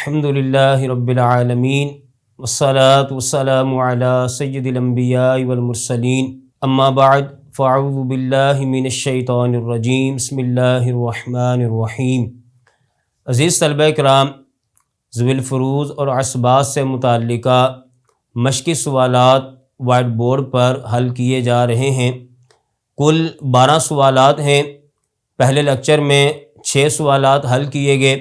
الحمدللہ رب العالمین والصلاة والسلام علی سید الانبیاء والمرسلین اما بعد فاعوذ باللہ من الشیطان الرجیم بسم اللہ الرحمن الرحیم۔ عزیز طلبہ کرام، ذوی الفروض اور عصبات سے متعلقہ مشقی سوالات وائٹ بورڈ پر حل کیے جا رہے ہیں۔ کل 12 سوالات ہیں۔ پہلے لیکچر میں 6 سوالات حل کیے گئے،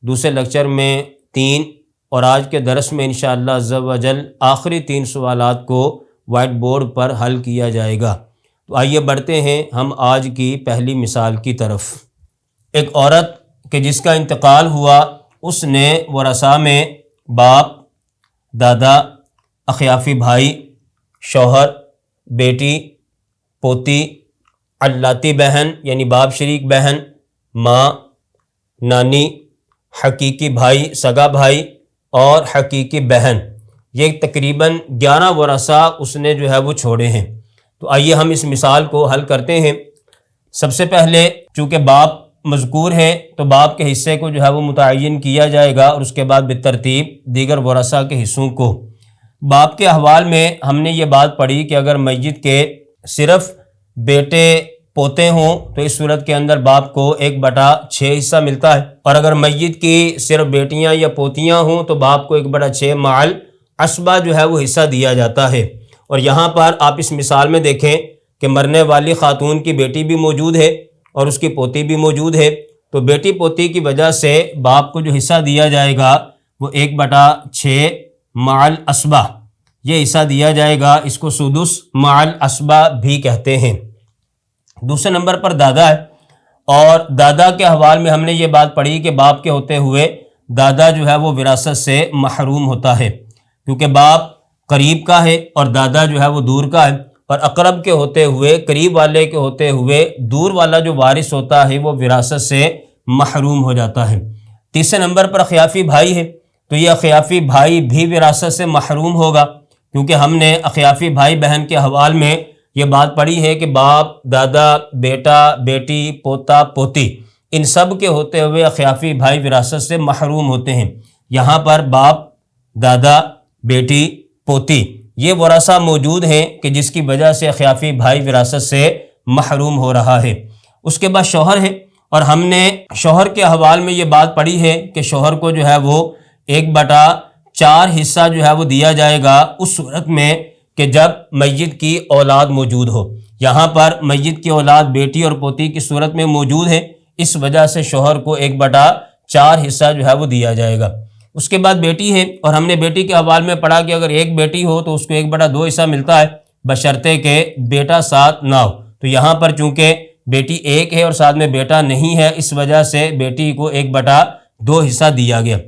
دوسرے لیکچر میں 3، اور آج کے درس میں انشاءاللہ عز و جل آخری 3 سوالات کو وائٹ بورڈ پر حل کیا جائے گا۔ تو آئیے بڑھتے ہیں ہم آج کی پہلی مثال کی طرف۔ ایک عورت کہ جس کا انتقال ہوا، اس نے ورثاء میں باپ، دادا، اخیافی بھائی، شوہر، بیٹی، پوتی، علاتی بہن یعنی باپ شریک بہن، ماں، نانی، حقیقی بھائی سگا بھائی اور حقیقی بہن، یہ تقریباً 11 ورثاء اس نے جو ہے وہ چھوڑے ہیں۔ تو آئیے ہم اس مثال کو حل کرتے ہیں۔ سب سے پہلے چونکہ باپ مذکور ہے تو باپ کے حصے کو جو ہے وہ متعین کیا جائے گا، اور اس کے بعد بالترتیب دیگر ورثاء کے حصوں کو۔ باپ کے احوال میں ہم نے یہ بات پڑھی کہ اگر میت کے صرف بیٹے پوتے ہوں تو اس صورت کے اندر باپ کو 1/6 حصہ ملتا ہے، اور اگر میت کی صرف بیٹیاں یا پوتیاں ہوں تو باپ کو 1/6 مع العصبہ جو ہے وہ حصہ دیا جاتا ہے۔ اور یہاں پر آپ اس مثال میں دیکھیں کہ مرنے والی خاتون کی بیٹی بھی موجود ہے اور اس کی پوتی بھی موجود ہے، تو بیٹی پوتی کی وجہ سے باپ کو جو حصہ دیا جائے گا وہ 1/6 مع العصبہ یہ حصہ دیا جائے گا۔ اس کو سدس مع العصبہ بھی کہتے ہیں۔ دوسرے نمبر پر دادا ہے، اور دادا کے حوال میں ہم نے یہ بات پڑھی کہ باپ کے ہوتے ہوئے دادا جو ہے وہ وراثت سے محروم ہوتا ہے، کیونکہ باپ قریب کا ہے اور دادا جو ہے وہ دور کا ہے، اور اقرب کے ہوتے ہوئے، قریب والے کے ہوتے ہوئے دور والا جو وارث ہوتا ہے وہ وراثت سے محروم ہو جاتا ہے۔ تیسرے نمبر پر اخیافی بھائی ہے، تو یہ اخیافی بھائی بھی وراثت سے محروم ہوگا، کیونکہ ہم نے اخیافی بھائی بہن کے حوال میں یہ بات پڑھی ہے کہ باپ، دادا، بیٹا، بیٹی، پوتا، پوتی، ان سب کے ہوتے ہوئے اخیافی بھائی وراثت سے محروم ہوتے ہیں۔ یہاں پر باپ، دادا، بیٹی، پوتی یہ ورثاء موجود ہیں کہ جس کی وجہ سے اخیافی بھائی وراثت سے محروم ہو رہا ہے۔ اس کے بعد شوہر ہے، اور ہم نے شوہر کے حوال میں یہ بات پڑھی ہے کہ شوہر کو جو ہے وہ 1/4 حصہ جو ہے وہ دیا جائے گا اس صورت میں کہ جب میت کی اولاد موجود ہو۔ یہاں پر میت کی اولاد بیٹی اور پوتی کی صورت میں موجود ہے، اس وجہ سے شوہر کو 1/4 حصہ جو ہے وہ دیا جائے گا۔ اس کے بعد بیٹی ہے، اور ہم نے بیٹی کے حوال میں پڑھا کہ اگر ایک بیٹی ہو تو اس کو 1/2 حصہ ملتا ہے، بشرطے کہ بیٹا ساتھ نہ ہو۔ تو یہاں پر چونکہ بیٹی ایک ہے اور ساتھ میں بیٹا نہیں ہے، اس وجہ سے بیٹی کو 1/2 حصہ دیا گیا۔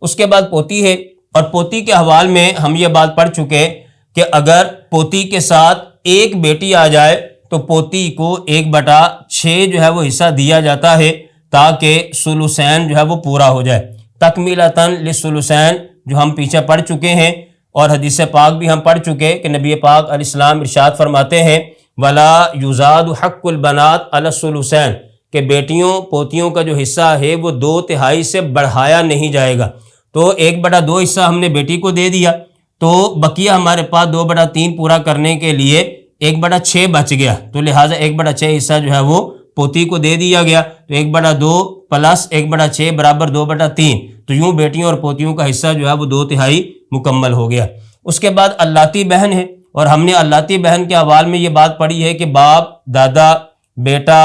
اس کے بعد پوتی ہے، اور پوتی کے حوال میں ہم یہ بات پڑھ چکے کہ اگر پوتی کے ساتھ ایک بیٹی آ جائے تو پوتی کو 1/6 جو ہے وہ حصہ دیا جاتا ہے، تاکہ ثلثین جو ہے وہ پورا ہو جائے، تکمیلتاً للثلثین جو ہم پیچھے پڑھ چکے ہیں، اور حدیث پاک بھی ہم پڑھ چکے کہ نبی پاک علیہ السلام ارشاد فرماتے ہیں وَلَا يُزَادُ حَقُّ الْبَنَاتِ عَلَى الثُّلُثَيْنِ، کہ بیٹیوں پوتیوں کا جو حصہ ہے وہ 2/3 سے بڑھایا نہیں جائے گا۔ تو 1/2 حصہ ہم نے بیٹی کو دے دیا، تو بقیہ ہمارے پاس 2/3 پورا کرنے کے لیے 1/6 بچ گیا، تو لہٰذا 1/6 حصہ جو ہے وہ پوتی کو دے دیا گیا۔ تو 1/2 پلس 1/6 برابر 2/3، تو یوں بیٹیوں اور پوتیوں کا حصہ جو ہے وہ 2/3 مکمل ہو گیا۔ اس کے بعد علاتی بہن ہے، اور ہم نے علاتی بہن کے حوال میں یہ بات پڑھی ہے کہ باپ، دادا، بیٹا،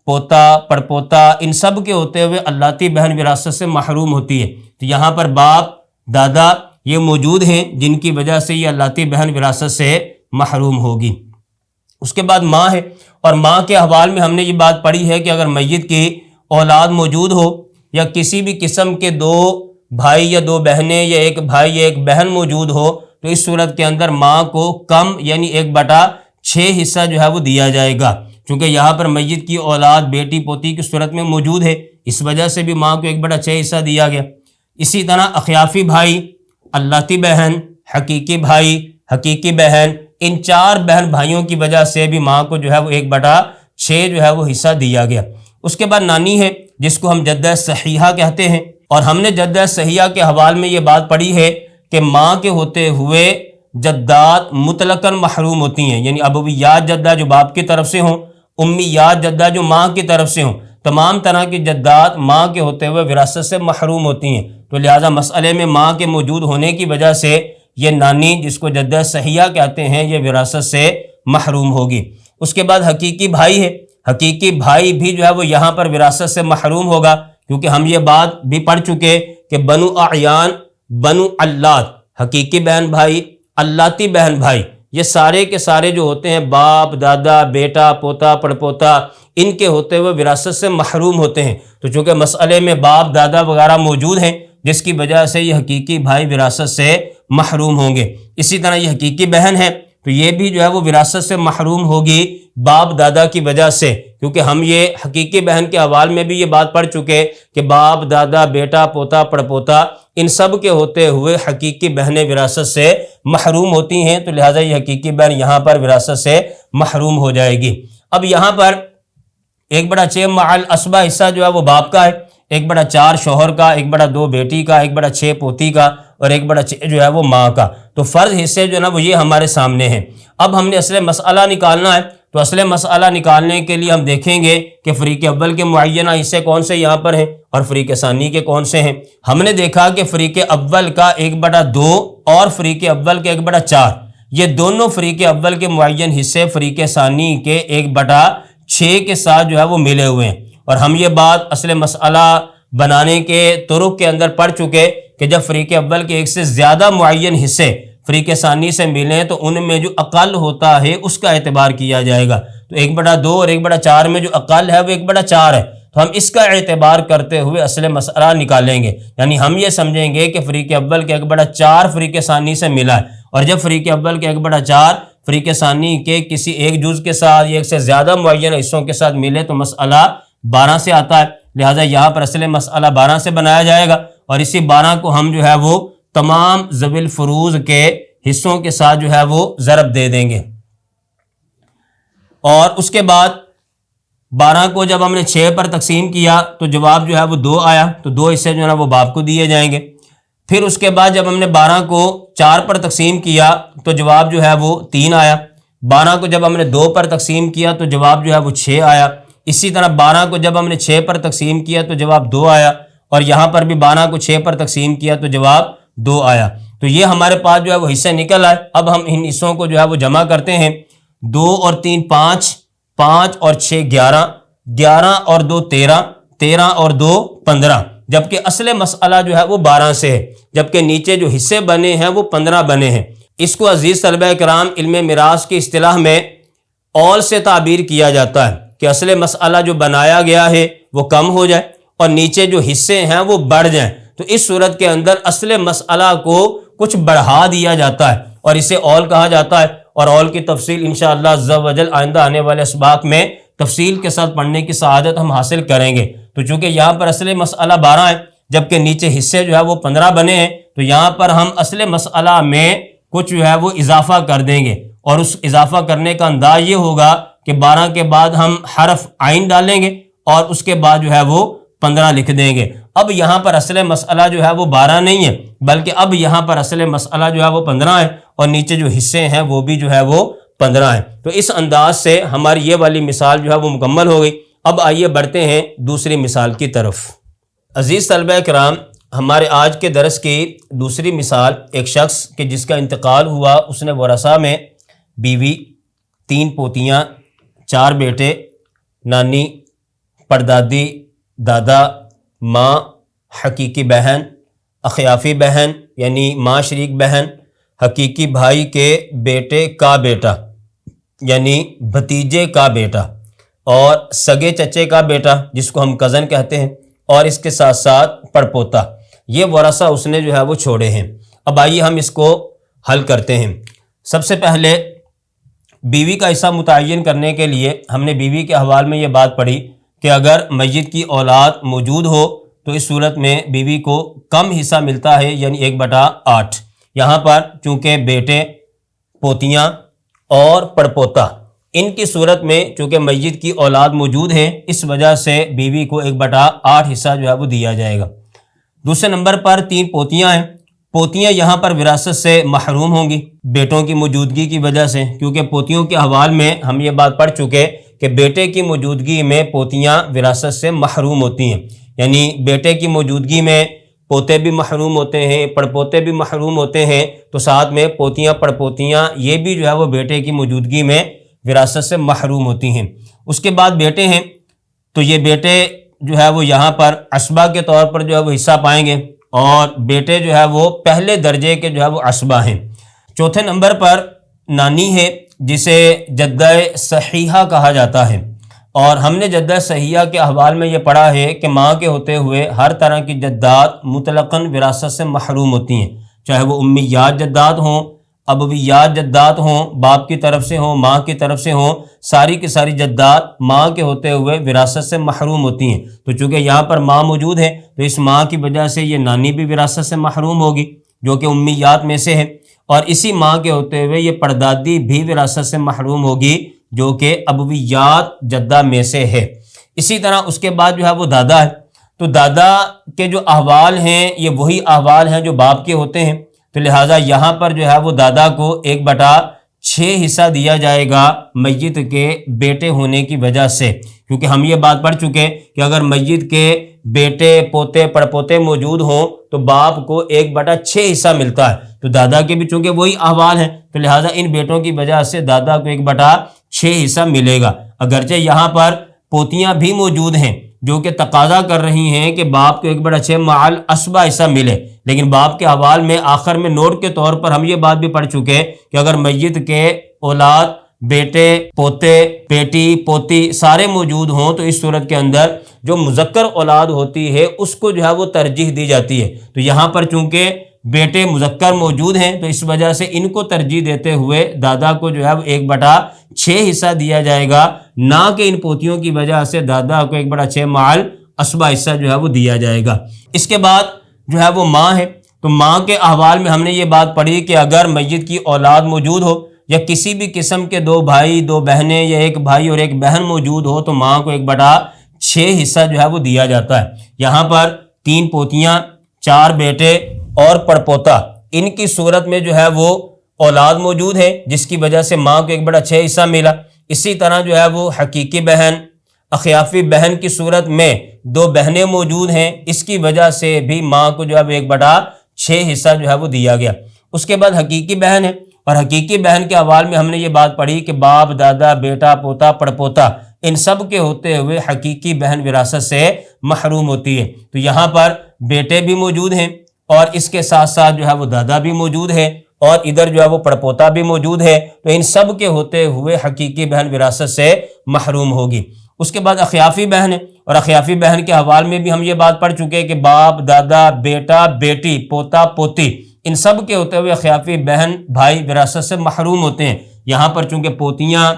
پوتا، پڑپوتا، ان سب کے ہوتے ہوئے علاتی بہن وراثت سے محروم ہوتی ہے۔ تو یہاں پر باپ، دادا یہ موجود ہیں جن کی وجہ سے یہ علاتی بہن وراثت سے محروم ہوگی۔ اس کے بعد ماں ہے، اور ماں کے حوال میں ہم نے یہ بات پڑھی ہے کہ اگر میت کی اولاد موجود ہو یا کسی بھی قسم کے 2 بھائی یا 2 بہنیں یا 1 بھائی یا 1 بہن موجود ہو تو اس صورت کے اندر ماں کو کم یعنی 1/6 حصہ جو ہے وہ دیا جائے گا، چونکہ یہاں پر میت کی اولاد بیٹی پوتی کی صورت میں موجود ہے، اس وجہ سے بھی ماں کو 1/6 حصہ دیا گیا۔ اسی طرح اخیافی بھائی، علاتی بہن، حقیقی بھائی، حقیقی بہن، ان 4 بہن بھائیوں کی وجہ سے بھی ماں کو جو ہے وہ 1/6 جو ہے وہ حصہ دیا گیا۔ اس کے بعد نانی ہے، جس کو ہم جدہ صحیحہ کہتے ہیں، اور ہم نے جدہ صحیحہ کے حوالے میں یہ بات پڑھی ہے کہ ماں کے ہوتے ہوئے جدات مطلقاً محروم ہوتی ہیں، یعنی ابویات جدہ جو باپ کی طرف سے ہوں، امیات جدہ جو ماں کی طرف سے ہوں، تمام طرح کی جدات ماں کے ہوتے ہوئے وراثت سے محروم ہوتی ہیں۔ تو لہٰذا مسئلے میں ماں کے موجود ہونے کی وجہ سے یہ نانی جس کو جدہ صحیحہ کہتے ہیں یہ وراثت سے محروم ہوگی۔ اس کے بعد حقیقی بھائی ہے، حقیقی بھائی بھی جو ہے وہ یہاں پر وراثت سے محروم ہوگا، کیونکہ ہم یہ بات بھی پڑھ چکے کہ بنو اعیان، بنو علات، حقیقی بہن بھائی، علاتی بہن بھائی، یہ سارے کے سارے جو ہوتے ہیں باپ، دادا، بیٹا، پوتا، پڑپوتا، ان کے ہوتے ہوئے وراثت سے محروم ہوتے ہیں۔ تو چونکہ مسئلے میں باپ، دادا وغیرہ موجود ہیں، جس کی وجہ سے یہ حقیقی بھائی وراثت سے محروم ہوں گے۔ اسی طرح یہ حقیقی بہن ہے تو یہ بھی جو ہے وہ وراثت سے محروم ہوگی باپ دادا کی وجہ سے، کیونکہ ہم یہ حقیقی بہن کے حوالے میں بھی یہ بات پڑھ چکے کہ باپ، دادا، بیٹا، پوتا، پڑپوتا، ان سب کے ہوتے ہوئے حقیقی بہنیں وراثت سے محروم ہوتی ہیں، تو لہٰذا یہ حقیقی بہن یہاں پر وراثت سے محروم ہو جائے گی۔ اب یہاں پر 1/6 مع الاسبہ حصہ جو ہے وہ باپ کا ہے، 1/4 شوہر کا، 1/2 بیٹی کا، 1/6 پوتی کا، اور 1/6 جو ہے وہ ماں کا۔ تو فرض حصے جو ہے نا وہ یہ ہمارے سامنے ہیں۔ اب ہم نے اصل مسئلہ نکالنا ہے، تو اصل مسئلہ نکالنے کے لیے ہم دیکھیں گے کہ فریق اول کے معینہ حصے کون سے یہاں پر ہیں اور فریق ثانی کے کون سے ہیں۔ ہم نے دیکھا کہ فریق اول کا 1/2 اور فریق اول کے 1/4، یہ دونوں فریق اول کے معین حصے فریق ثانی کے 1/6 کے ساتھ جو ہے وہ ملے ہوئے ہیں، اور ہم یہ بات اصل مسئلہ بنانے کے طرق کے اندر پڑھ چکے کہ جب فریق اول کے ایک سے زیادہ معین حصے فریق ثانی سے ملیں تو ان میں جو اقل ہوتا ہے اس کا اعتبار کیا جائے گا۔ تو 1/2 اور 1/4 میں جو اقل ہے وہ 1/4 ہے، تو ہم اس کا اعتبار کرتے ہوئے اصل مسئلہ نکالیں گے، یعنی ہم یہ سمجھیں گے کہ فریق اول کے 1/4 فریق ثانی سے ملا ہے، اور جب فریق اول کے 1/4 فریق ثانی کے کسی ایک جز کے ساتھ یا ایک سے زیادہ معین حصوں کے ساتھ ملے تو مسئلہ 12 سے آتا ہے، لہٰذا یہاں پر اصل مسئلہ 12 سے بنایا جائے گا، اور اسی 12 کو ہم جو ہے وہ تمام ذوی الفروض کے حصوں کے ساتھ جو ہے وہ ضرب دے دیں گے، اور اس کے بعد 12 کو جب ہم نے 6 پر تقسیم کیا تو جواب جو ہے وہ 2 آیا، تو 2 حصے جو ہے نا وہ باپ کو دیے جائیں گے۔ پھر اس کے بعد جب ہم نے 12 کو 4 پر تقسیم کیا تو جواب جو ہے وہ 3 آیا، 12 کو جب ہم نے 2 پر تقسیم کیا تو جواب جو ہے وہ 6 آیا، اسی طرح 12 کو جب ہم نے 6 پر تقسیم کیا تو جواب 2 آیا، اور یہاں پر بھی 12 کو 6 پر تقسیم کیا تو جواب 2 آیا۔ تو یہ ہمارے پاس جو ہے وہ حصے نکل آئے۔ اب ہم ان حصوں کو جو ہے وہ جمع کرتے ہیں، 2 اور 3 5، 5 اور 6 11، 11 اور 2 13، 13 اور 2 15، جبکہ اصل مسئلہ جو ہے وہ 12 سے ہے، جبکہ نیچے جو حصے بنے ہیں وہ 15 بنے ہیں۔ اس کو عزیز طلبہ کرام علم میراث کی اصطلاح میں اول سے تعبیر کیا جاتا ہے کہ اصل مسئلہ جو بنایا گیا ہے وہ کم ہو جائے اور نیچے جو حصے ہیں وہ بڑھ جائیں، تو اس صورت کے اندر اصل مسئلہ کو کچھ بڑھا دیا جاتا ہے اور اسے اول کہا جاتا ہے، اور اول کی تفصیل انشاءاللہ عز و جل آئندہ آنے والے اسباق میں تفصیل کے ساتھ پڑھنے کی سعادت ہم حاصل کریں گے۔ تو چونکہ یہاں پر اصل مسئلہ 12 ہے جبکہ نیچے حصے جو ہے وہ 15 بنے ہیں، تو یہاں پر ہم اصل مسئلہ میں کچھ جو ہے وہ اضافہ کر دیں گے، اور اس اضافہ کرنے کا انداز یہ ہوگا کہ 12 کے بعد ہم حرف عین ڈالیں گے اور اس کے بعد جو ہے وہ 15 لکھ دیں گے۔ اب یہاں پر اصل مسئلہ جو ہے وہ 12 نہیں ہے، بلکہ اب یہاں پر اصل مسئلہ جو ہے وہ 15 ہے، اور نیچے جو حصے ہیں وہ بھی جو ہے وہ 15 ہیں۔ تو اس انداز سے ہماری یہ والی مثال جو ہے وہ مکمل ہو گئی۔ اب آئیے بڑھتے ہیں دوسری مثال کی طرف۔ عزیز طلبہ کرام، ہمارے آج کے درس کی دوسری مثال ایک شخص کہ جس کا انتقال ہوا، اس نے ورثہ میں بیوی، 3 پوتیاں، 4 بیٹے، نانی، پردادی، دادا، ماں، حقیقی بہن، اخیافی بہن یعنی ماں شریک بہن، حقیقی بھائی کے بیٹے کا بیٹا یعنی بھتیجے کا بیٹا، اور سگے چچے کا بیٹا جس کو ہم کزن کہتے ہیں، اور اس کے ساتھ ساتھ پڑپوتا۔ یہ ورثہ اس نے جو ہے وہ چھوڑے ہیں۔ اب آئیے ہم اس کو حل کرتے ہیں۔ سب سے پہلے بیوی کا حصہ متعین کرنے کے لیے ہم نے بیوی کے حوالے میں یہ بات پڑھی کہ اگر میت کی اولاد موجود ہو تو اس صورت میں بیوی کو کم حصہ ملتا ہے، یعنی 1/8۔ یہاں پر چونکہ بیٹے، پوتیاں اور پڑپوتا، ان کی صورت میں چونکہ میت کی اولاد موجود ہے، اس وجہ سے بیوی کو 1/8 حصہ جو ہے وہ دیا جائے گا۔ دوسرے نمبر پر 3 پوتیاں ہیں. پوتیاں یہاں پر وراثت سے محروم ہوں گی بیٹوں کی موجودگی کی وجہ سے، کیونکہ پوتیوں کے حوال میں ہم یہ بات پڑھ چکے کہ بیٹے کی موجودگی میں پوتیاں وراثت سے محروم ہوتی ہیں. یعنی بیٹے کی موجودگی میں پوتے بھی محروم ہوتے ہیں، پڑپوتے بھی محروم ہوتے ہیں، تو ساتھ میں پوتیاں پڑپوتیاں یہ بھی جو ہے وہ بیٹے کی موجودگی میں وراثت سے محروم ہوتی ہیں. اس کے بعد بیٹے ہیں، تو یہ بیٹے جو ہے وہ یہاں پر عصبہ کے طور پر جو ہے وہ حصہ پائیں گے، اور بیٹے جو ہے وہ پہلے درجے کے جو ہے وہ عصبہ ہیں. چوتھے نمبر پر نانی ہے، جسے جدہ صحیحہ کہا جاتا ہے، اور ہم نے جدہ صحیحہ کے احوال میں یہ پڑھا ہے کہ ماں کے ہوتے ہوئے ہر طرح کی جدات مطلقاً وراثت سے محروم ہوتی ہیں، چاہے وہ امیات جدات ہوں، ابویات جدات ہوں، باپ کی طرف سے ہوں، ماں کی طرف سے ہوں، ساری کی ساری جدات ماں کے ہوتے ہوئے وراثت سے محروم ہوتی ہیں. تو چونکہ یہاں پر ماں موجود ہے تو اس ماں کی وجہ سے یہ نانی بھی وراثت سے محروم ہوگی جو کہ امیات میں سے ہے، اور اسی ماں کے ہوتے ہوئے یہ پردادی بھی وراثت سے محروم ہوگی جو کہ ابویات جدہ میں سے ہے. اسی طرح اس کے بعد جو ہے وہ دادا ہے. تو دادا کے جو احوال ہیں یہ وہی احوال ہیں جو باپ کے ہوتے ہیں، تو لہٰذا یہاں پر جو ہے وہ دادا کو 1/6 حصہ دیا جائے گا میت کے بیٹے ہونے کی وجہ سے، کیونکہ ہم یہ بات پڑھ چکے کہ اگر میت کے بیٹے پوتے پڑپوتے موجود ہوں تو باپ کو 1/6 حصہ ملتا ہے. تو دادا کے بھی چونکہ وہی احوال ہیں تو لہٰذا ان بیٹوں کی وجہ سے دادا کو 1/6 حصہ ملے گا. اگرچہ یہاں پر پوتیاں بھی موجود ہیں جو کہ تقاضا کر رہی ہیں کہ باپ کو 1/6 مع عصبہ حصہ ملے، لیکن باپ کے حوال میں آخر میں نوٹ کے طور پر ہم یہ بات بھی پڑھ چکے کہ اگر میت کے اولاد بیٹے پوتے بیٹی پوتی سارے موجود ہوں تو اس صورت کے اندر جو مذکر اولاد ہوتی ہے اس کو جو ہے وہ ترجیح دی جاتی ہے. تو یہاں پر چونکہ بیٹے مذکر موجود ہیں تو اس وجہ سے ان کو ترجیح دیتے ہوئے دادا کو جو ہے وہ 1/6 حصہ دیا جائے گا، نہ کہ ان پوتیوں کی وجہ سے دادا کو 1/6 مع عصبہ حصہ جو ہے وہ دیا جائے گا. اس کے بعد جو ہے وہ ماں ہے. تو ماں کے احوال میں ہم نے یہ بات پڑھی کہ اگر میت کی اولاد موجود ہو یا کسی بھی قسم کے 2 بھائی 2 بہنیں یا 1 بھائی اور 1 بہن موجود ہو تو ماں کو 1/6 حصہ جو ہے وہ دیا جاتا ہے. یہاں پر 3 پوتیاں 4 بیٹے اور پڑپوتا، ان کی صورت میں جو ہے وہ اولاد موجود ہے جس کی وجہ سے ماں کو 1/6 حصہ ملا. اسی طرح جو ہے وہ حقیقی بہن اخیافی بہن کی صورت میں 2 بہنیں موجود ہیں، اس کی وجہ سے بھی ماں کو جو ہے وہ 1/6 حصہ جو ہے وہ دیا گیا. اس کے بعد حقیقی بہن ہے، اور حقیقی بہن کے حوال میں ہم نے یہ بات پڑھی کہ باپ دادا بیٹا پوتا پڑپوتا ان سب کے ہوتے ہوئے حقیقی بہن وراثت سے محروم ہوتی ہے. تو یہاں پر بیٹے بھی موجود ہیں اور اس کے ساتھ ساتھ جو ہے وہ دادا بھی موجود ہے اور ادھر جو ہے وہ پڑپوتا بھی موجود ہے، تو ان سب کے ہوتے ہوئے حقیقی بہن وراثت سے محروم ہوگی. اس کے بعد اخیافی بہن ہے، اور اخیافی بہن کے حوال میں بھی ہم یہ بات پڑھ چکے کہ باپ دادا بیٹا بیٹی پوتا پوتی ان سب کے ہوتے ہوئے اخیافی بہن بھائی وراثت سے محروم ہوتے ہیں. یہاں پر چونکہ پوتیاں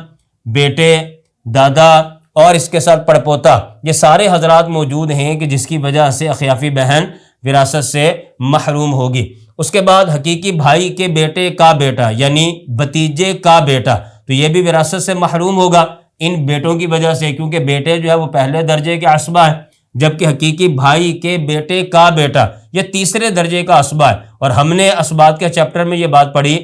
بیٹے دادا اور اس کے ساتھ پڑپوتا یہ سارے حضرات موجود ہیں کہ جس کی وجہ سے اخیافی بہن وراثت سے محروم ہوگی. اس کے بعد حقیقی بھائی کے بیٹے کا بیٹا یعنی بھتیجے کا بیٹا، تو یہ بھی وراثت سے محروم ہوگا ان بیٹوں کی وجہ سے، کیونکہ بیٹے جو ہے وہ پہلے درجے کے عصبہ ہیں، جبکہ حقیقی بھائی کے بیٹے کا بیٹا یہ تیسرے درجے کا عصبہ ہے. اور ہم نے اسبات کے چیپٹر میں یہ بات پڑھی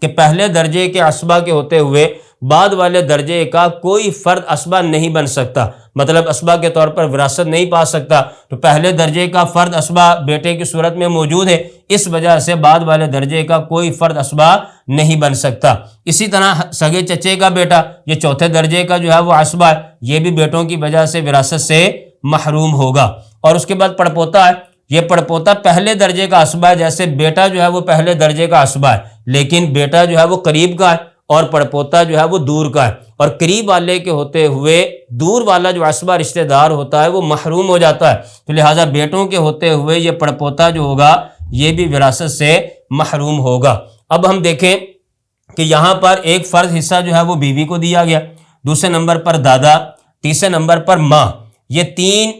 کہ پہلے درجے کے عصبہ کے ہوتے ہوئے بعد والے درجے کا کوئی فرد عصبہ نہیں بن سکتا، مطلب عصبہ کے طور پر وراثت نہیں پا سکتا. تو پہلے درجے کا فرد عصبہ بیٹے کی صورت میں موجود ہے، اس وجہ سے بعد والے درجے کا کوئی فرد عصبہ نہیں بن سکتا. اسی طرح سگے چچے کا بیٹا یہ چوتھے درجے کا جو ہے وہ عصبہ ہے، یہ بھی بیٹوں کی وجہ سے وراثت سے محروم ہوگا. اور اس کے بعد پڑپوتا ہے، یہ پڑپوتا پہلے درجے کا عصبہ ہے، جیسے بیٹا جو ہے وہ پہلے درجے کا عصبہ ہے لیکن بیٹا جو ہے وہ قریب کا ہے اور پڑپوتا جو ہے وہ دور کا ہے، اور قریب والے کے ہوتے ہوئے دور والا جو عصبہ رشتہ دار ہوتا ہے وہ محروم ہو جاتا ہے. تو لہٰذا بیٹوں کے ہوتے ہوئے یہ پڑپوتا جو ہوگا یہ بھی وراثت سے محروم ہوگا. اب ہم دیکھیں کہ یہاں پر ایک فرض حصہ جو ہے وہ بیوی کو دیا گیا، دوسرے نمبر پر دادا، تیسرے نمبر پر ماں. یہ 3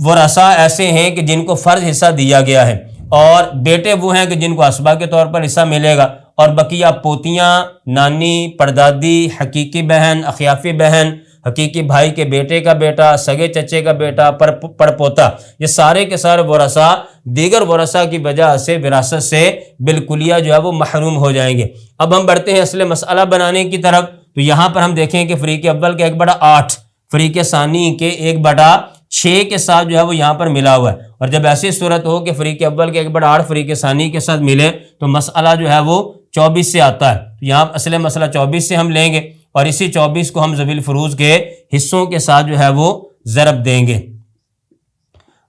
ورثاء ایسے ہیں کہ جن کو فرض حصہ دیا گیا ہے، اور بیٹے وہ ہیں کہ جن کو عصبہ کے طور پر حصہ ملے گا، اور بقیہ پوتیاں نانی پردادی حقیقی بہن اخیافی بہن حقیقی بھائی کے بیٹے کا بیٹا، سگے چچے کا بیٹا، پڑپوتا، یہ سارے کے سارے ورثاء دیگر ورثاء کی وجہ سے وراثت سے بالکلیہ جو ہے وہ محروم ہو جائیں گے۔ اب ہم بڑھتے ہیں اصل مسئلہ بنانے کی طرف۔ تو یہاں پر ہم دیکھیں کہ فریق اول کے 1/8 فریق ثانی کے 1/6 کے ساتھ جو ہے وہ یہاں پر ملا ہوا ہے، اور جب ایسی صورت ہو کہ فریق اول کے 1/8 فریق ثانی کے ساتھ ملے تو مسئلہ جو ہے وہ 24 سے آتا ہے۔ تو یہاں اصل مسئلہ 24 سے ہم لیں گے، اور اسی 24 کو ہم ذوی الفروض کے حصوں کے ساتھ جو ہے وہ ضرب دیں گے۔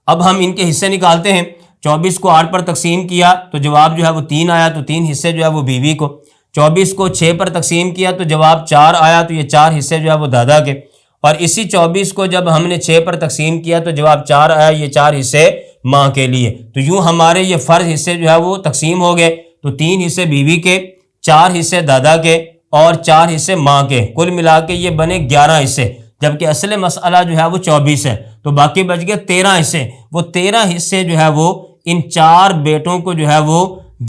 اب ہم ان کے حصے نکالتے ہیں۔ 24 کو 8 پر تقسیم کیا تو جواب جو ہے وہ 3 آیا، تو 3 حصے جو ہے وہ بیوی کو۔ 24 کو 6 پر تقسیم کیا تو جواب 4 آیا، تو یہ 4 حصے جو ہے وہ دادا کے۔ اور اسی 24 کو جب ہم نے 6 پر تقسیم کیا تو جواب 4 آیا، یہ 4 حصے ماں کے لیے۔ تو یوں ہمارے یہ فرض حصے جو ہے وہ تقسیم ہو گئے، تو 3 حصے بیوی کے، 4 حصے دادا کے اور 4 حصے ماں کے، کل ملا کے یہ بنے 11 حصے، جبکہ اصل مسئلہ جو ہے وہ 24 ہے، تو باقی بچ گئے 13 حصے۔ وہ 13 حصے جو ہے وہ ان 4 بیٹوں کو جو ہے وہ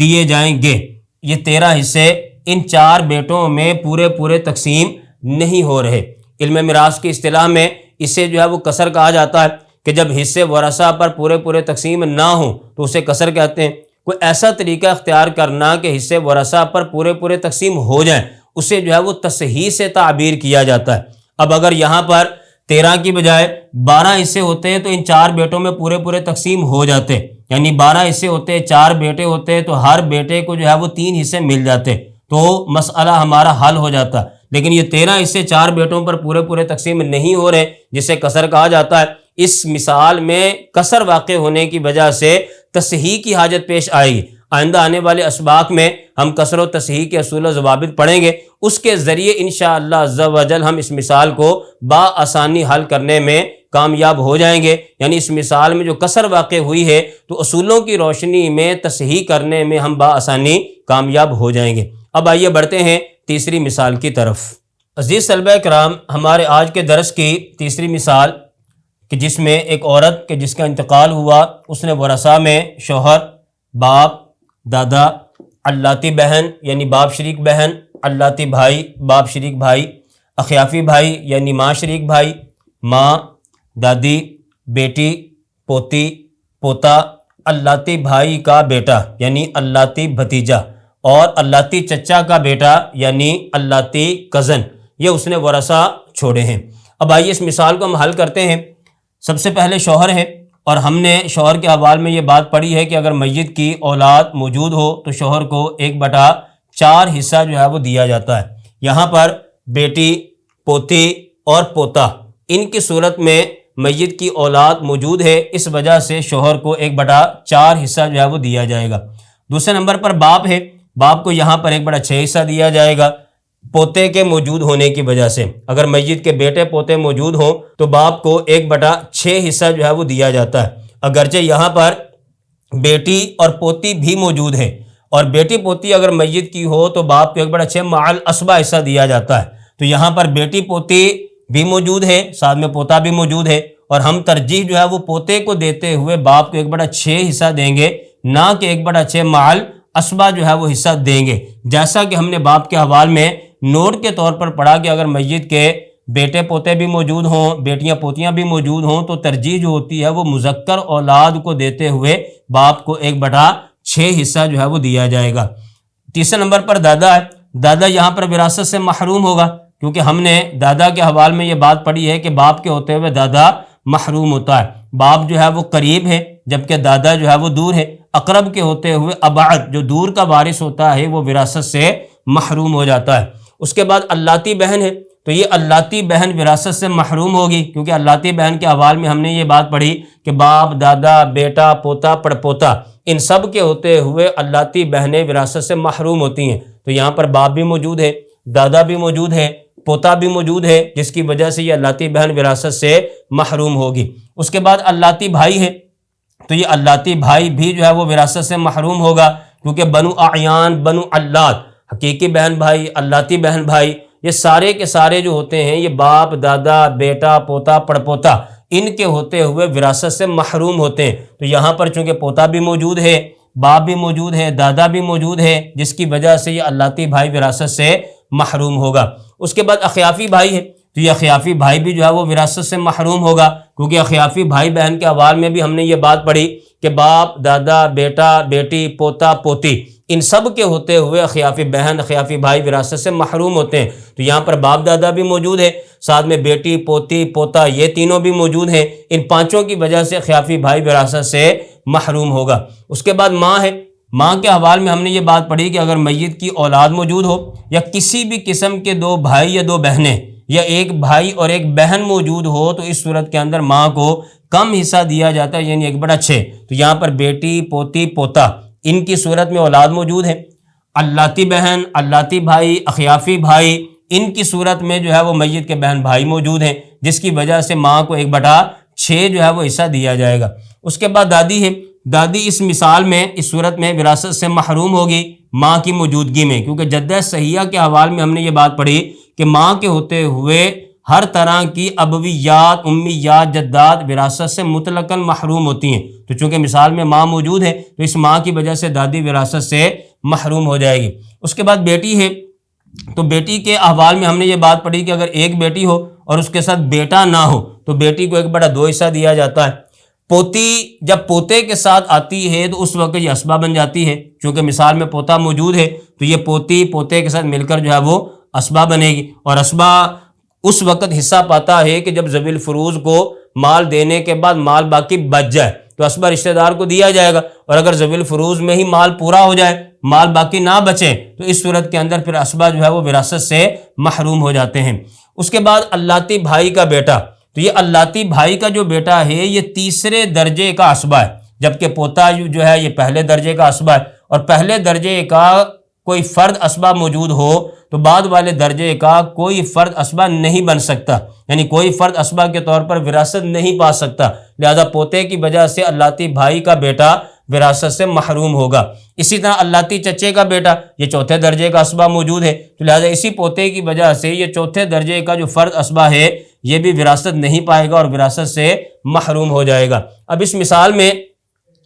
دیے جائیں گے۔ یہ 13 حصے ان 4 بیٹوں میں پورے تقسیم نہیں ہو رہے۔ علم میراث کی اصطلاح میں اسے جو ہے وہ کسر کہا جاتا ہے، کہ جب حصے ورثہ پر پورے تقسیم نہ ہوں تو اسے کسر کہتے ہیں۔ کوئی ایسا طریقہ اختیار کرنا کہ حصے ورثہ پر پورے تقسیم ہو جائیں، اسے جو ہے وہ تصحیح سے تعبیر کیا جاتا ہے۔ اب اگر یہاں پر 13 کی بجائے 12 حصے ہوتے تو ان 4 بیٹوں میں پورے تقسیم ہو جاتے، یعنی 12 حصے ہوتے، 4 بیٹے ہوتے تو ہر بیٹے کو جو ہے وہ 3 حصے مل جاتے، تو مسئلہ ہمارا حل ہو جاتا۔ لیکن یہ 13 حصے 4 بیٹوں پر پورے تقسیم نہیں ہو رہے، جسے کسر کہا جاتا ہے۔ اس مثال میں کسر واقع ہونے کی وجہ سے تصحیح کی حاجت پیش آئے گی۔ آئندہ آنے والے اسباق میں ہم کسر و تصحیح کے اصول و ضوابط پڑھیں گے، اس کے ذریعے انشاءاللہ عز و جل ہم اس مثال کو بآسانی حل کرنے میں کامیاب ہو جائیں گے۔ یعنی اس مثال میں جو کسر واقع ہوئی ہے تو اصولوں کی روشنی میں تصحیح کرنے میں ہم بآسانی کامیاب ہو جائیں گے۔ اب آئیے بڑھتے ہیں تیسری مثال کی طرف۔ عزیز طلبہ کرام، ہمارے آج کے درس کی تیسری مثال کہ جس میں ایک عورت کہ جس کا انتقال ہوا، اس نے ورثاء میں شوہر، باپ، دادا، علاتی بہن یعنی باپ شریک بہن، علاتی بھائی، باپ شریک بھائی، اخیافی بھائی یعنی ماں شریک بھائی، ماں، دادی، بیٹی، پوتی، پوتا، علاتی بھائی کا بیٹا یعنی علاتی بھتیجا، اور علاتی چچا کا بیٹا یعنی علاتی کزن، یہ اس نے ورثاء چھوڑے ہیں۔ اب آئیے اس مثال کو ہم حل کرتے ہیں۔ سب سے پہلے شوہر ہے، اور ہم نے شوہر کے حوال میں یہ بات پڑھی ہے کہ اگر میت کی اولاد موجود ہو تو شوہر کو 1/4 حصہ جو ہے وہ دیا جاتا ہے۔ یہاں پر بیٹی، پوتی اور پوتا، ان کی صورت میں میت کی اولاد موجود ہے، اس وجہ سے شوہر کو 1/4 حصہ جو ہے وہ دیا جائے گا۔ دوسرے نمبر پر باپ ہے، باپ کو یہاں پر 1/6 حصہ دیا جائے گا پوتے کے موجود ہونے کی وجہ سے۔ اگر میت کے بیٹے پوتے موجود ہوں تو باپ کو 1/6 حصہ جو ہے وہ دیا جاتا ہے۔ اگرچہ یہاں پر بیٹی اور پوتی بھی موجود ہے، اور بیٹی پوتی اگر میت کی ہو تو باپ کو 1/6 مع الاسبہ حصہ دیا جاتا ہے۔ تو یہاں پر بیٹی پوتی بھی موجود ہے، ساتھ میں پوتا بھی موجود ہے، اور ہم ترجیح جو ہے وہ پوتے کو دیتے ہوئے باپ کو 1/6 حصہ دیں گے، نہ کہ 1/6 مع الاسبہ جو ہے وہ حصہ دیں گے۔ جیسا کہ ہم نے باپ کے حوال میں نوٹ کے طور پر پڑھا کہ اگر میت کے بیٹے پوتے بھی موجود ہوں، بیٹیاں پوتیاں بھی موجود ہوں، تو ترجیح جو ہوتی ہے وہ مذکر اولاد کو دیتے ہوئے باپ کو 1/6 حصہ جو ہے وہ دیا جائے گا۔ تیسرے نمبر پر دادا ہے، دادا یہاں پر وراثت سے محروم ہوگا، کیونکہ ہم نے دادا کے حوال میں یہ بات پڑھی ہے کہ باپ کے ہوتے ہوئے دادا محروم ہوتا ہے۔ باپ جو ہے وہ قریب ہے، جبکہ دادا جو ہے وہ دور ہے۔ اقرب کے ہوتے ہوئے ابعد جو دور کا وارث ہوتا ہے وہ وراثت سے محروم ہو جاتا ہے۔ اس کے بعد علاتی بہن ہے، تو یہ علاتی بہن وراثت سے محروم ہوگی، کیونکہ علاتی بہن کے حوال میں ہم نے یہ بات پڑھی کہ باپ، دادا، بیٹا، پوتا، پڑپوتا، ان سب کے ہوتے ہوئے علاتی بہنیں وراثت سے محروم ہوتی ہیں۔ تو یہاں پر باپ بھی موجود ہے، دادا بھی موجود ہے، پوتا بھی موجود ہے، جس کی وجہ سے یہ علاتی بہن وراثت سے محروم ہوگی۔ اس کے بعد علاتی بھائی ہے، تو یہ علاتی بھائی بھی جو ہے وہ وراثت سے محروم ہوگا، کیونکہ بنو اعیان، بنو علات، حقیقی بہن بھائی، علاتی بہن بھائی، یہ سارے کے سارے جو ہوتے ہیں یہ باپ، دادا، بیٹا، پوتا، پڑپوتا، ان کے ہوتے ہوئے وراثت سے محروم ہوتے ہیں۔ تو یہاں پر چونکہ پوتا بھی موجود ہے، باپ بھی موجود ہے، دادا بھی موجود ہے، جس کی وجہ سے یہ علاتی بھائی وراثت سے محروم ہوگا۔ اس کے بعد اخیافی بھائی ہے، تو یہ اخیافی بھائی بھی جو ہے وہ وراثت سے محروم ہوگا، کیونکہ اخیافی بھائی بہن کے احوال میں بھی ہم نے یہ بات پڑھی کہ باپ، دادا، بیٹا، بیٹی، پوتا، پوتی، ان سب کے ہوتے ہوئے اخیافی بہن، اخیافی بھائی وراثت سے محروم ہوتے ہیں۔ تو یہاں پر باپ دادا بھی موجود ہے، ساتھ میں بیٹی، پوتی، پوتا، یہ تینوں بھی موجود ہیں، ان پانچوں کی وجہ سے اخیافی بھائی وراثت سے محروم ہوگا۔ اس کے بعد ماں ہے، ماں کے حوال میں ہم نے یہ بات پڑھی کہ اگر میت کی اولاد موجود ہو یا کسی بھی قسم کے دو بھائی یا دو بہنیں یا ایک بھائی اور ایک بہن موجود ہو تو اس صورت کے اندر ماں کو کم حصہ دیا جاتا ہے، یعنی 1/6۔ تو یہاں پر بیٹی، پوتی، پوتا، ان کی صورت میں اولاد موجود ہے۔ اللاتی بہن، اللاتی بھائی، اخیافی بھائی، ان کی صورت میں جو ہے وہ میت کے بہن بھائی موجود ہیں، جس کی وجہ سے ماں کو 1/6 جو ہے وہ حصہ دیا جائے گا۔ اس کے بعد دادی ہے، دادی اس مثال میں، اس صورت میں وراثت سے محروم ہوگی ماں کی موجودگی میں، کیونکہ جدہ صحیحہ کے حوال میں ہم نے یہ بات پڑھی کہ ماں کے ہوتے ہوئے ہر طرح کی ابویات، امیات، جدات وراثت سے مطلقاً محروم ہوتی ہیں۔ تو چونکہ مثال میں ماں موجود ہے تو اس ماں کی وجہ سے دادی وراثت سے محروم ہو جائے گی۔ اس کے بعد بیٹی ہے، تو بیٹی کے احوال میں ہم نے یہ بات پڑھی کہ اگر ایک بیٹی ہو اور اس کے ساتھ بیٹا نہ ہو تو بیٹی کو 1/2 حصہ دیا جاتا ہے۔ پوتی جب پوتے کے ساتھ آتی ہے تو اس وقت یہ اسبہ بن جاتی ہے، چونکہ مثال میں پوتا موجود ہے تو یہ پوتی پوتے کے ساتھ مل کر جو ہے وہ اسبہ بنے گی، اور اسبہ اس وقت حصہ پاتا ہے کہ جب ذوی الفروض کو مال دینے کے بعد مال باقی بچ جائے تو اسبہ رشتہ دار کو دیا جائے گا، اور اگر ذوی الفروض میں ہی مال پورا ہو جائے، مال باقی نہ بچے، تو اس صورت کے اندر پھر اسبہ جو ہے وہ وراثت سے محروم ہو جاتے ہیں۔ اس کے بعد اللاتی بھائی کا بیٹا، تو یہ اللاتی بھائی کا جو بیٹا ہے یہ تیسرے درجے کا اسبہ ہے، جبکہ پوتا جو ہے یہ پہلے درجے کا اسبہ ہے، اور پہلے درجے کا کوئی فرد اسبہ موجود ہو تو بعد والے درجے کا کوئی فرد اسبہ نہیں بن سکتا، یعنی کوئی فرد اسبہ کے طور پر وراثت نہیں پا سکتا، لہذا پوتے کی وجہ سے اللاتی بھائی کا بیٹا وراثت سے محروم ہوگا۔ اسی طرح اللاتی چچے کا بیٹا، یہ چوتھے درجے کا اسبہ موجود ہے، تو لہذا اسی پوتے کی وجہ سے یہ چوتھے درجے کا جو فرد اسبہ ہے یہ بھی وراثت نہیں پائے گا اور وراثت سے محروم ہو جائے گا۔ اب اس مثال میں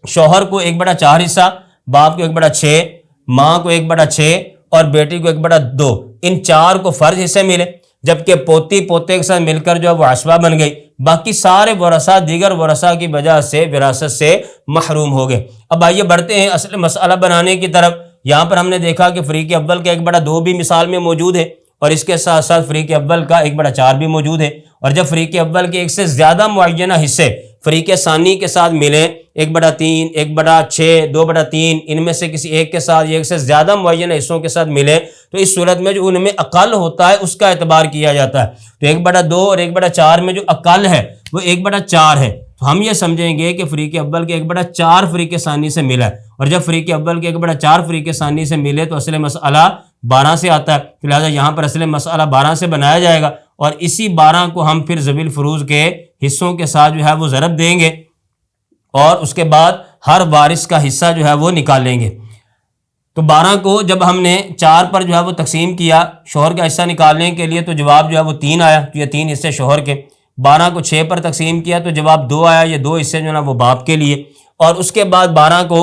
شوہر کو 1/4 حصہ، باپ کو 1/6، ماں کو 1/6 اور بیٹی کو 1/2، ان چار کو فرض حصے ملے، جبکہ پوتی پوتے کے ساتھ مل کر جو ہے وہ اسبہ بن گئی، باقی سارے ورثاء دیگر ورثاء کی وجہ سے وراثت سے محروم ہو گئے۔ اب آئیے بڑھتے ہیں اصل مسئلہ بنانے کی طرف۔ یہاں پر ہم نے دیکھا کہ فریق اول کا 1/2 بھی مثال میں موجود ہے، اور اس کے ساتھ ساتھ فریق اول کا 1/4 بھی موجود ہے، اور جب فریق اول کے ایک سے زیادہ معینہ حصے فریق ثانی کے ساتھ ملیں، 1/3، 1/6، 2/3، ان میں سے کسی ایک کے ساتھ یا ایک سے زیادہ معینہ حصوں کے ساتھ ملیں تو اس صورت میں جو ان میں اقل ہوتا ہے اس کا اعتبار کیا جاتا ہے۔ تو 1/2 اور 1/4 میں جو اقل ہے وہ 1/4 ہے، تو ہم یہ سمجھیں گے کہ فریق اول کے 1/4 فریق ثانی سے ملا ہے، اور جب فریق اول کے 1/4 فریق ثانی سے ملے تو اصل مسئلہ 12 سے آتا ہے، تو لہٰذا یہاں پر اصل مسئلہ 12 سے بنایا جائے گا، اور اسی 12 کو ہم پھر ذوی الفروض کے حصوں کے ساتھ جو ہے وہ ضرب دیں گے، اور اس کے بعد ہر وارث کا حصہ جو ہے وہ نکالیں گے۔ تو 12 کو جب ہم نے 4 پر جو ہے وہ تقسیم کیا شوہر کا حصہ نکالنے کے لیے تو جواب جو ہے وہ 3 آیا، تو یہ 3 حصے شوہر کے۔ 12 کو 6 پر تقسیم کیا تو جواب 2 آیا، یہ 2 حصے جو ہے نا وہ باپ کے لیے، اور اس کے بعد 12 کو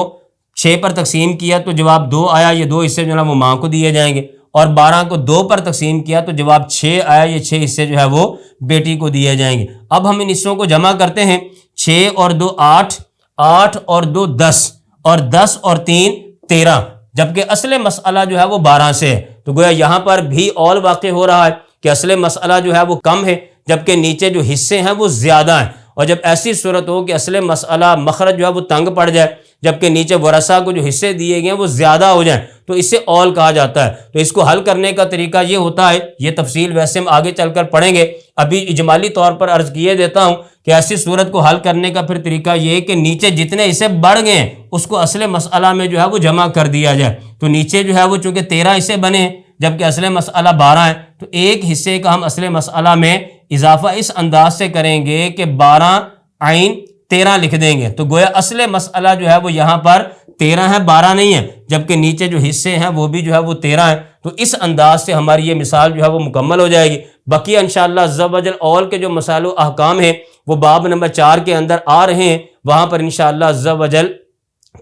6 پر تقسیم کیا تو جواب 2 آیا، یہ 2 حصے جو ہے نا وہ ماں کو دیے جائیں گے، اور 12 کو 2 پر تقسیم کیا تو جواب 6 آیا، یہ 6 حصے جو ہے وہ بیٹی کو دیے جائیں گے۔ اب ہم ان حصوں کو جمع کرتے ہیں، 6 اور 2 8، 8 اور 2 10، اور 10 اور 3 13، جبکہ اصل مسئلہ جو ہے وہ 12 سے ہے، تو گویا یہاں پر بھی اول واقع ہو رہا ہے کہ اصل مسئلہ جو ہے وہ کم ہے جبکہ نیچے جو حصے ہیں وہ زیادہ ہیں، اور جب ایسی صورت ہو کہ اصل مسئلہ مخرج جو ہے وہ تنگ پڑ جائے جبکہ نیچے ورثاء کو جو حصے دیے گئے ہیں وہ زیادہ ہو جائیں تو اسے اول کہا جاتا ہے۔ تو اس کو حل کرنے کا طریقہ یہ ہوتا ہے، یہ تفصیل ویسے ہم آگے چل کر پڑھیں گے، ابھی اجمالی طور پر عرض کیے دیتا ہوں کہ ایسی صورت کو حل کرنے کا پھر طریقہ یہ ہے کہ نیچے جتنے حصے بڑھ گئے ہیں اس کو اصل مسئلہ میں جو ہے وہ جمع کر دیا جائے، تو نیچے جو ہے وہ چونکہ 13 حصے بنے ہیں جبکہ اصل مسئلہ 12 ہے، تو ایک حصے کا ہم اصل مسئلہ میں اضافہ اس انداز سے کریں گے کہ 12 عین 13 لکھ دیں گے، تو گویا اصل مسئلہ جو ہے وہ یہاں پر 13 ہے، 12 نہیں ہے، جبکہ نیچے جو حصے ہیں وہ بھی جو ہے وہ 13 ہیں، تو اس انداز سے ہماری یہ مثال جو ہے وہ مکمل ہو جائے گی۔ بقیہ انشاءاللہ عز و جل اول کے جو مسائل و احکام ہیں وہ باب نمبر 4 کے اندر آ رہے ہیں، وہاں پر انشاءاللہ عز و جل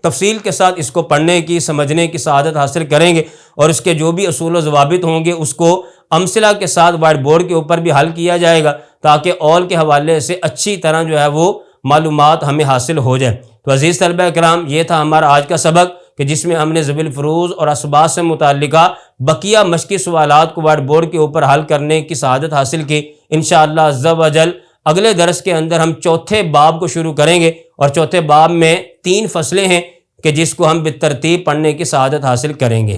تفصیل کے ساتھ اس کو پڑھنے کی، سمجھنے کی سعادت حاصل کریں گے، اور اس کے جو بھی اصول و ضوابط ہوں گے اس کو امثلہ کے ساتھ وائٹ بورڈ کے اوپر بھی حل کیا جائے گا، تاکہ اول کے حوالے سے اچھی طرح جو ہے وہ معلومات ہمیں حاصل ہو جائے۔ تو عزیز طلبہ کرام، یہ تھا ہمارا آج کا سبق کہ جس میں ہم نے ضوی الفروض اور اسباط سے متعلقہ بقیہ مشقی سوالات کو وائٹ بورڈ کے اوپر حل کرنے کی سعادت حاصل کی۔ انشاءاللہ عز و جل اگلے درس کے اندر ہم چوتھے باب کو شروع کریں گے، اور چوتھے باب میں 3 فصلیں ہیں کہ جس کو ہم بالترتیب پڑھنے کی سعادت حاصل کریں گے۔